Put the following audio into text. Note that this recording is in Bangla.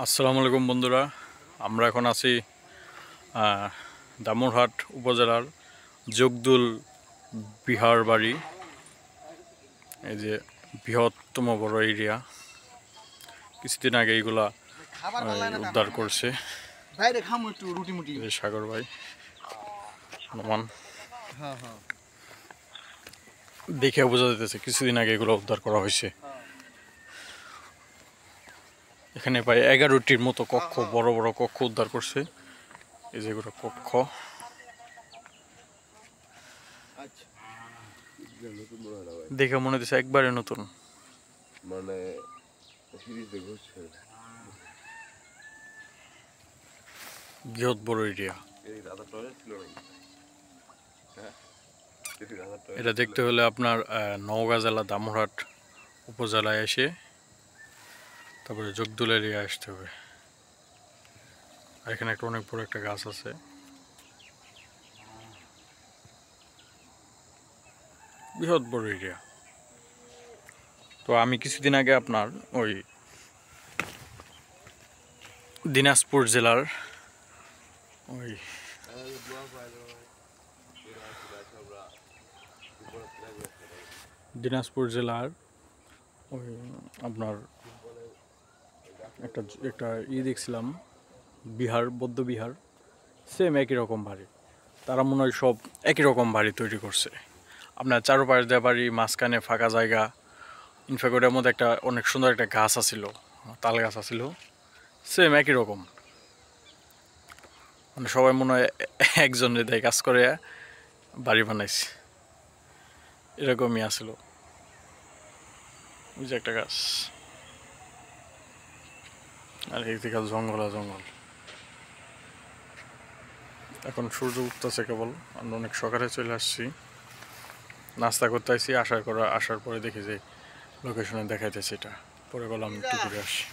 আসসালামু আলাইকুম বন্ধুরা, আমরা এখন আছি দামুরহাট উপজেলার জগদুল বিহার বাড়ি। এই যে বৃহত্তম বড় এরিয়া। কিছুদিন আগে এইগুলা উদ্ধার করছে সাগর ভাই হনুমান। দেখে বোঝা যাইতেছে কিছুদিন আগে এগুলো উদ্ধার করা হয়েছে। এখানে প্রায় 11টির মতো কক্ষ, বড় বড় কক্ষ উদ্ধার করছে। এই যেগুলো কক্ষ দেখে মনে হচ্ছে একবারে নতুন, মানে বৃহৎ বড় এরিয়া। এটা দেখতে হলে আপনার নওগাঁ জেলা দামুরহাট উপজেলায় এসে তারপরে জগদুল এরিয়া আসতে হবে। আর এখানে একটা অনেক বড় একটা গাছ আছে। বৃহৎ বড় এরিয়া। তো আমি কিছুদিন আগে আপনার ওই দিনাজপুর জেলার ওই ওই আপনার একটা দেখছিলাম, বৌদ্ধ বিহার। সেম একই রকম বাড়ি। তারা মনে হয় সব একই রকম বাড়ি তৈরি করছে। আপনার চারপাশ দিয়ে বাড়ি, মাঝখানে ফাঁকা জায়গা। ইনফ্যাক্ট ওটার মধ্যে একটা অনেক সুন্দর একটা গাছ আছিল, তাল গাছ আছিল। সেম একই রকম, মানে সবাই মনে হয় একজনের দেয় কাজ করে বাড়ি বানাইছে, এরকমই আসছিল। ওই যে একটা গাছ, আর এই দিকে জঙ্গল। এখন সূর্য উঠতেছে কেবল। আমরা অনেক সকালে চলে আসছি, নাস্তা করতে আসছি। আসার পরে দেখি যে লোকেশনে দেখাইতেছে এটা। পরে বললাম একটু ঘুরে আসি।